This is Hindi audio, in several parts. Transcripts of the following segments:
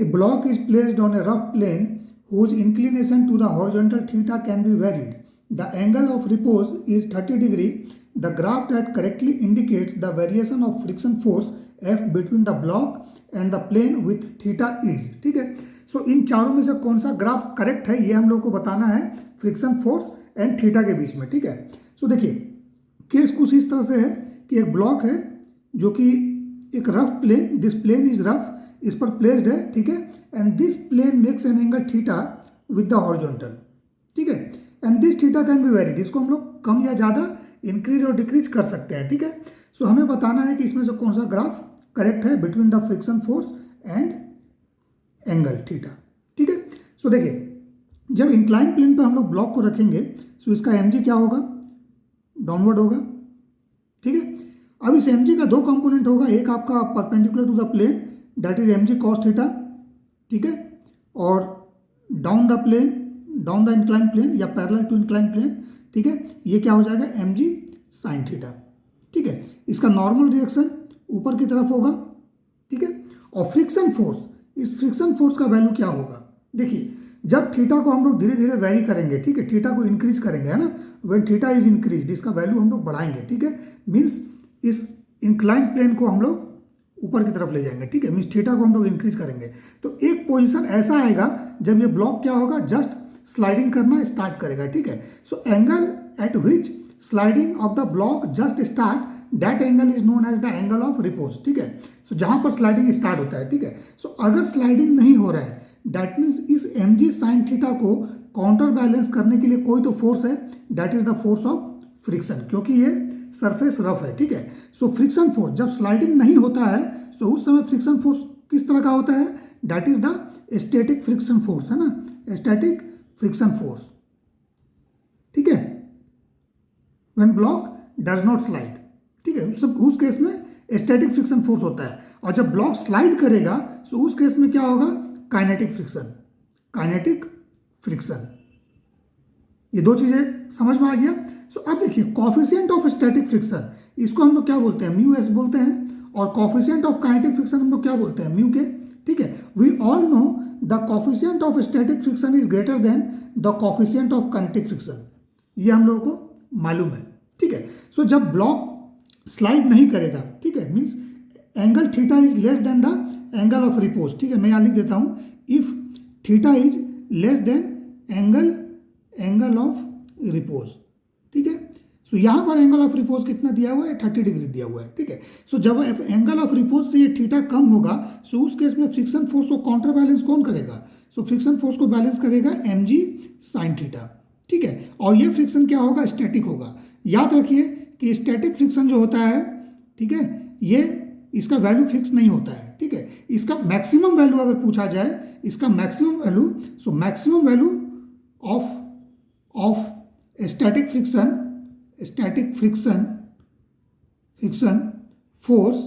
A block is placed on a rough plane whose inclination to the horizontal theta can be varied. The angle of repose is 30 degree. The graph that correctly indicates the variation of friction force F between the block and the plane with theta is. ठीक है, सो इन चारों में से कौन सा ग्राफ करेक्ट है ये हम लोग को बताना है फ्रिक्शन फोर्स एंड थीटा के बीच में. ठीक है, सो देखिए केस कुछ इस तरह से है कि एक ब्लॉक है जो कि एक rough plane, this plane is rough, इस पर प्लेस्ड है. ठीक है, and this plane makes an angle theta with the horizontal. ठीक है, and this theta can be varied. इसको हम लोग कम या ज़्यादा इंक्रीज और डिक्रीज कर सकते हैं. ठीक है, सो हमें बताना है कि इसमें से कौन सा ग्राफ करेक्ट है between the friction force and angle theta. ठीक है, सो देखिए जब इंक्लाइन प्लेन पे हम लोग ब्लॉक को रखेंगे सो इसका एम क्या होगा, डाउनवर्ड होगा. ठीक है, अब इस एम का दो कंपोनेंट होगा, एक आपका perpendicular to the plane that is M cos theta. ठीक है, और down the plane, down the incline plane या पैरेलल टू इंक्लाइन प्लेन. ठीक है, ये क्या हो जाएगा एम साइन थीटा. ठीक है, इसका नॉर्मल रिएक्शन ऊपर की तरफ होगा. ठीक है, और फ्रिक्शन फोर्स, इस फ्रिक्शन फोर्स का वैल्यू क्या होगा. देखिए जब थीटा को हम लोग धीरे धीरे वेरी करेंगे, ठीक है, थीटा को इंक्रीज करेंगे, है ना, व्हेन थीटा इज इंक्रीज इसका वैल्यू हम लोग बढ़ाएंगे. ठीक है, मीन्स इस इंक्लाइन प्लेन को हम लोग ऊपर की तरफ ले जाएंगे. ठीक है, मीन्स थीटा को हम लोग इंक्रीज करेंगे. तो एक पोजीशन ऐसा आएगा जब ये ब्लॉक क्या होगा, जस्ट स्लाइडिंग करना स्टार्ट करेगा. ठीक है, so angle at which sliding of the block just start, that angle is known as the angle of repose. ठीक है, सो जहां पर स्लाइडिंग स्टार्ट होता है. ठीक है, सो अगर स्लाइडिंग नहीं हो रहा है दैट मीन्स इस एम साइन थीटा को काउंटर बैलेंस करने के लिए कोई तो फोर्स है, that is the force of friction, क्योंकि ये सरफेस रफ है. ठीक है, सो फ्रिक्शन फोर्स जब स्लाइडिंग नहीं होता है सो उस समय फ्रिक्शन फोर्स किस तरह का होता है, that is the static friction force, है ना, स्टैटिक फ्रिक्शन फोर्स. ठीक है, when block does not slide. ठीक है, उस केस में स्टैटिक फ्रिक्शन फोर्स होता है. और जब ब्लॉक स्लाइड करेगा सो उस केस में क्या होगा, काइनेटिक फ्रिक्शन. काइनेटिक फ्रिक्शन, ये दो चीजें समझ में आ गया. सो अब देखिए कॉफिशिएंट ऑफ स्टैटिक फ्रिक्शन, इसको हम लोग क्या बोलते हैं, म्यू एस बोलते हैं. और कॉफिशिएंट ऑफ काइनेटिक फ्रिक्शन हम लोग क्या बोलते हैं, म्यू के. ठीक है, we all know the coefficient of static friction is greater than the coefficient of kinetic friction, ये हम लोगों को मालूम है. ठीक है, सो जब ब्लॉक स्लाइड नहीं करेगा, ठीक है, means angle theta is less than the angle of repose. ठीक है, मैं यहाँ लिख देता हूँ, if theta is less than angle of repose. ठीक है, सो यहाँ पर एंगल ऑफ रिपोज कितना दिया हुआ है, 30 डिग्री दिया हुआ है. ठीक है, सो जब एंगल ऑफ रिपोज से ये थीटा कम होगा सो उस केस में फ्रिक्शन फोर्स को काउंटर बैलेंस कौन करेगा, सो फ्रिक्शन फोर्स को बैलेंस करेगा एम साइन थीटा. ठीक है, और ये फ्रिक्शन क्या होगा, स्टैटिक होगा. याद रखिए कि स्टैटिक फ्रिक्शन जो होता है, ठीक है, ये इसका वैल्यू फिक्स नहीं होता है. ठीक है, इसका मैक्सिमम वैल्यू अगर पूछा जाए, इसका maximum value, so maximum value of static friction force,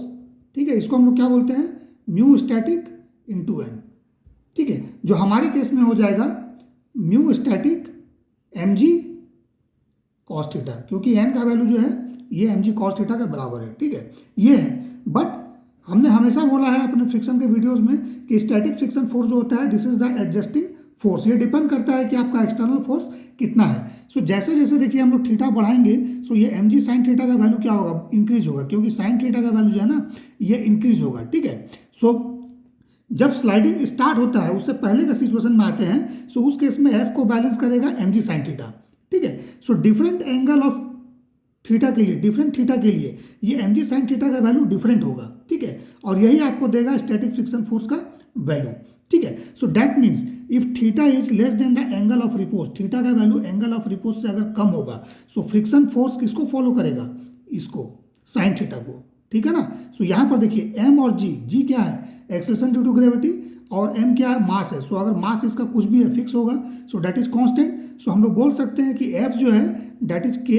ठीक है, इसको हम लोग क्या बोलते हैं, म्यू स्टैटिक इंटू एन. ठीक है, जो हमारे केस में हो जाएगा mu static M cos theta, क्योंकि एन का वैल्यू जो है ये एम कॉस थीटा के बराबर है. ठीक है, ये है. बट हमने हमेशा बोला है अपने फ्रिक्शन के वीडियोस में कि स्टैटिक फ्रिक्शन फोर्स जो होता है this is the adjusting force. ये डिपेंड करता है कि आपका एक्सटर्नल फोर्स कितना है. सो जैसे जैसे देखिए हम लोग थीटा बढ़ाएंगे सो ये एम साइन थीटा का वैल्यू क्या होगा, इंक्रीज होगा, क्योंकि साइन थीटा का वैल्यू जो है ना ये इंक्रीज होगा. ठीक है, सो जब स्लाइडिंग स्टार्ट होता है उससे पहले का सिचुएशन में आते हैं सो उस केस में एफ को बैलेंस करेगा एम साइन थीटा. ठीक है, so different angle of theta के लिए, डिफरेंट थीटा के लिए ये एम साइन थीटा का वैल्यू डिफरेंट होगा. ठीक है, और यही आपको देगा स्टैटिक फ्रिक्शन फोर्स का वैल्यू. ठीक है, so that means if theta is less than the angle of repose, theta का वैल्यू एंगल ऑफ रिपोज से अगर कम होगा सो फ्रिक्शन फोर्स किसको फॉलो करेगा, इसको, साइन थीटा को. ठीक है ना, सो यहाँ पर देखिए एम और जी क्या है, एक्सेलरेशन ड्यू टू ग्रेविटी, और एम क्या है, मास है. सो अगर मास इसका कुछ भी है फिक्स होगा सो दैट इज कांस्टेंट. सो हम लोग बोल सकते हैं कि एफ जो है दैट इज के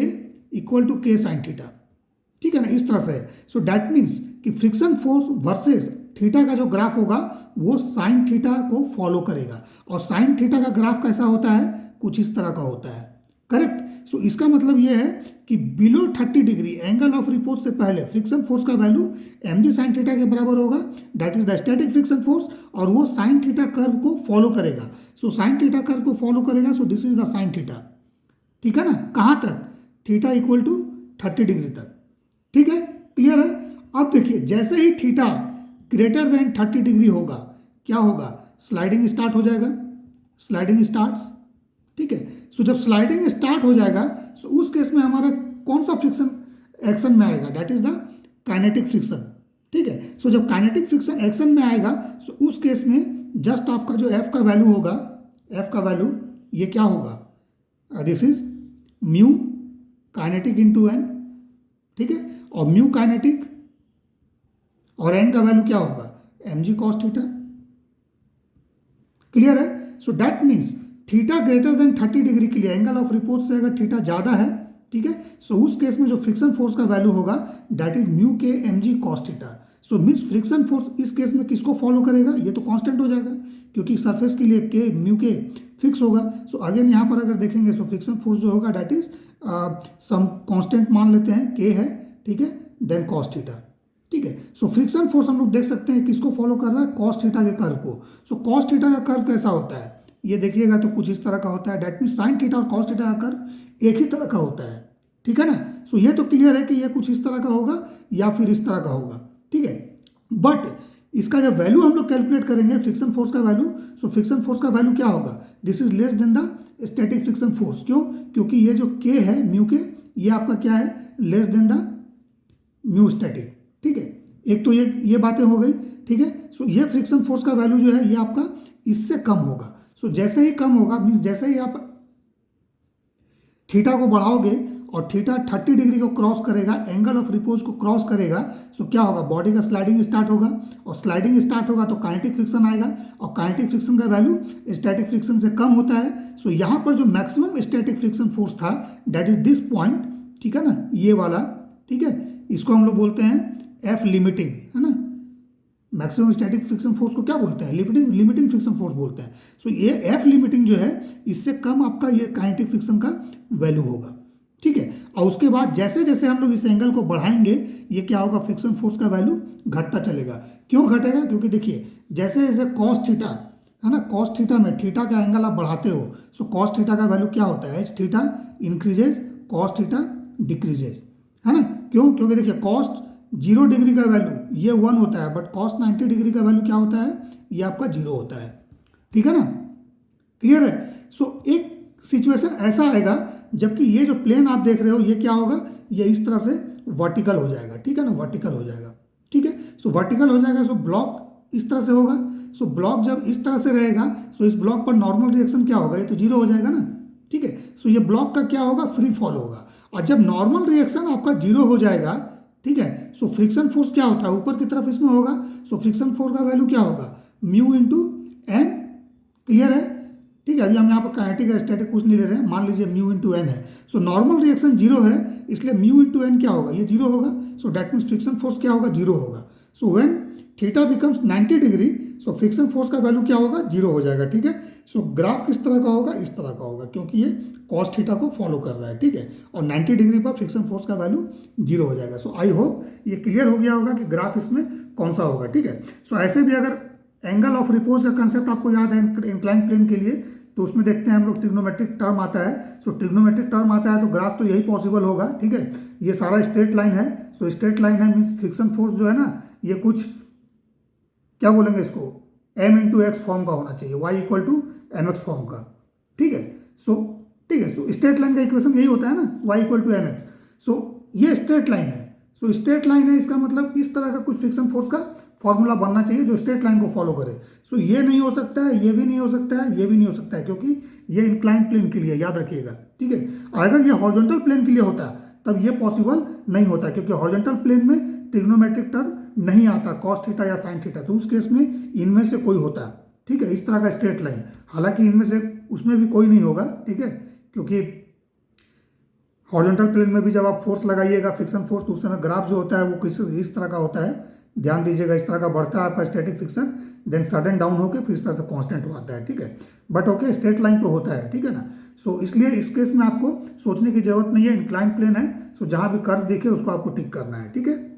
इक्वल टू के साइन थीटा. ठीक है ना, इस तरह से है. सो दैट मीन्स कि फ्रिक्शन फोर्स वर्सेस थीटा का जो ग्राफ होगा वो साइन थीटा को फॉलो करेगा. और साइन थीटा का ग्राफ कैसा होता है, कुछ इस तरह का होता है. करेक्ट. सो इसका मतलब ये है कि below 30 degree angle of repose से पहले फ्रिक्शन फोर्स का वैल्यू mg sin थीटा के बराबर होगा, that is the static friction force, और वो साइन थीटा कर्व को फॉलो करेगा। सो साइन थीटा कर्व को फॉलो करेगा, so this is the sine theta, ठीक है ना, कहाँ तक, थीटा इक्वल टू 30 डिग्री तक, ठीक है, क्लियर है। अब देखिए जैसे ही थीटा ग्रेटर देन 30 डिग्री होगा क्या होगा, स्लाइडिंग स्टार्ट हो जाएगा, स्लाइडिंग स्टार्ट्स, ठीक है। सो जब स्लाइडिंग स्टार्ट हो जाएगा सो उस केस में हमारा कौन सा फ्रिक्शन एक्शन में आएगा, that is the kinetic friction, ठीक है। सो जब काइनेटिक फ्रिक्शन एक्शन में आएगा सो उस केस में जस्ट आपका जो एफ का वैल्यू होगा, एफ का वैल्यू ये क्या होगा, this is mu kinetic into N, ठीक है, और म्यू काइनेटिक और एन का वैल्यू क्या होगा, mg cos थीटा, क्लियर है। So that means theta greater than 30 degree के लिए एंगल ऑफ रिपोज से अगर थीटा ज़्यादा है, ठीक है, सो उस केस में जो फ्रिक्शन फोर्स का वैल्यू होगा दैट इज म्यू के mg cos theta. So means friction force इस केस में किसको फॉलो करेगा, ये तो कांस्टेंट हो जाएगा क्योंकि सरफेस के लिए के म्यू के फिक्स होगा। सो अगेन यहाँ पर अगर देखेंगे सो फ्रिक्शन फोर्स जो होगा दैट इज सम कांस्टेंट मान लेते हैं, के है, ठीक है, देन cos थीटा, ठीक है। सो फ्रिक्शन फोर्स हम लोग देख सकते हैं किसको फॉलो कर रहा है, cos थीटा के कर्व को। सो cos थीटा का कर्व कैसा होता है, ये देखिएगा तो कुछ इस तरह का होता है, दैट मीन साइन थीटा और cos थीटा का कर्व एक ही तरह का होता है, ठीक है ना। सो ये तो क्लियर है कि ये कुछ इस तरह का होगा या फिर इस तरह का होगा, ठीक है। बट इसका जब वैल्यू हम लोग कैलकुलेट करेंगे फ्रिक्शन फोर्स का वैल्यू, सो फ्रिक्शन फोर्स का वैल्यू क्या होगा, this is less than the static friction force. क्यों, क्योंकि ये जो के है म्यू के, ये आपका क्या है, less than the mu static, ठीक है। एक तो ये बातें हो गई, ठीक है। सो ये फ्रिक्शन फोर्स का वैल्यू जो है ये आपका इससे कम होगा। सो जैसे ही कम होगा मीन्स जैसे ही आप थीटा को बढ़ाओगे और थीटा 30 डिग्री को क्रॉस करेगा, एंगल ऑफ रिपोज को क्रॉस करेगा, सो क्या होगा, बॉडी का स्लाइडिंग स्टार्ट होगा, और स्लाइडिंग स्टार्ट होगा तो काइनेटिक फ्रिक्शन आएगा, और काइनेटिक फ्रिक्शन का वैल्यू स्टैटिक फ्रिक्शन से कम होता है। सो यहाँ पर जो मैक्सिमम स्टैटिक फ्रिक्शन फोर्स था दैट इज दिस पॉइंट, ठीक है ना, ये वाला, ठीक है, इसको हम लोग बोलते हैं एफ लिमिटिंग, है ना। मैक्सिमम स्टैटिक फ्रिक्शन फोर्स को क्या बोलते हैं, लिमिटिंग फ्रिक्शन फोर्स बोलते हैं। सो ये एफ लिमिटिंग जो है इससे कम आपका ये काइनेटिक फ्रिक्शन का वैल्यू होगा, ठीक है। और उसके बाद जैसे जैसे हम लोग इस एंगल को बढ़ाएंगे ये क्या होगा, फ्रिक्शन फोर्स का वैल्यू घटता चलेगा। क्यों घटेगा, क्योंकि देखिए जैसे जैसे cos थीटा, है ना, cos थीटा में थीटा का एंगल आप बढ़ाते हो, सो cos थीटा का वैल्यू क्या होता है, H theta increases, cos theta decreases, है ना। क्यों, क्योंकि देखिए cos 0 डिग्री का वैल्यू ये 1 होता है, बट cos 90 डिग्री का वैल्यू क्या होता है, ये आपका 0 होता है, ठीक है ना, क्लियर है। सो एक सिचुएशन ऐसा आएगा जबकि ये जो प्लेन आप देख रहे हो ये क्या होगा, ये इस तरह से वर्टिकल हो जाएगा, ठीक है ना, वर्टिकल हो जाएगा, ठीक है। सो वर्टिकल हो जाएगा, सो ब्लॉक इस तरह से होगा। सो ब्लॉक जब इस तरह से रहेगा सो इस ब्लॉक पर नॉर्मल रिएक्शन क्या होगा, ये तो 0 हो जाएगा ना, ठीक है। सो ये ब्लॉक का क्या होगा, फ्री फॉल होगा, और जब नॉर्मल रिएक्शन आपका 0 हो जाएगा, ठीक है, सो फ्रिक्शन फोर्स क्या होता है, ऊपर की तरफ इसमें होगा, सो फ्रिक्शन फोर्स का वैल्यू क्या होगा, म्यू इंटू एन, क्लियर है, ठीक है। अभी हम यहाँ पर काइनेटिक या स्टैटिक कुछ नहीं ले रहे हैं, मान लीजिए म्यू इंटू एन है। सो नॉर्मल रिएक्शन 0 है इसलिए म्यू इंटू एन क्या होगा, ये 0 होगा। सो दैट मीन्स फ्रिक्शन फोर्स क्या होगा, 0 होगा। So when theta becomes 90 degree so friction force का वैल्यू क्या होगा, 0 हो जाएगा, ठीक है। सो ग्राफ किस तरह का होगा, इस तरह का होगा, क्योंकि ये cos थीटा को फॉलो कर रहा है, ठीक है, और 90 डिग्री पर फ्रिक्शन फोर्स का वैल्यू 0 हो जाएगा। सो आई होप ये क्लियर हो गया होगा कि ग्राफ इसमें कौन सा होगा, ठीक है। सो ऐसे भी अगर एंगल ऑफ रिपोज का कंसेप्ट आपको याद है इंक्लाइन प्लेन के लिए, तो उसमें देखते हैं हम लोग ट्रिग्नोमेट्रिक टर्म आता है। सो ट्रिग्नोमेट्रिक टर्म आता है तो ग्राफ तो यही पॉसिबल होगा, ठीक है। ये सारा स्ट्रेट लाइन है, सो स्ट्रेट लाइन है मीन्स फ्रिक्शन फोर्स जो है ना ये कुछ क्या बोलेंगे इसको, m इंटू एक्स फॉर्म का होना चाहिए, y equal to M X form का, ठीक है। सो ठीक है, सो स्ट्रेट लाइन का इक्वेशन यही होता है ना, y equal to M X. So ये स्ट्रेट लाइन है, सो स्ट्रेट लाइन है, इसका मतलब इस तरह का कुछ फ्रिक्शन फोर्स का फॉर्मूला बनना चाहिए जो स्ट्रेट लाइन को फॉलो करे। सो ये नहीं हो सकता है, ये भी नहीं हो सकता है, ये भी नहीं हो सकता है, क्योंकि ये इंक्लाइन प्लेन के लिए, याद रखिएगा, ठीक है। अगर ये हॉरिजॉन्टल प्लेन के लिए होता तब ये पॉसिबल नहीं होता, क्योंकि हॉरिजॉन्टल प्लेन में ट्रिग्नोमेट्रिक टर्म नहीं आता, cos थीटा या sin थीटा, तो उस केस में इनमें से कोई होता है, ठीक है, इस तरह का स्ट्रेट लाइन। हालांकि इनमें से उसमें भी कोई नहीं होगा, ठीक है, क्योंकि हॉरिजॉन्टल प्लेन में भी जब आप फोर्स लगाइएगा फ्रिक्शन फोर्स, तो उस समय ग्राफ जो होता है वो किस इस तरह का होता है, ध्यान दीजिएगा, इस तरह का बढ़ता है आपका static friction, then sudden down होकर फिर इस तरह से कांस्टेंट हो आता है, ठीक है। बट ओके, स्ट्रेट लाइन तो होता है, ठीक है ना। सो इसलिए इस केस में आपको सोचने की जरूरत नहीं है, इंक्लाइन प्लेन है, सो जहां भी कर्व दिखे उसको आपको टिक करना है, ठीक है।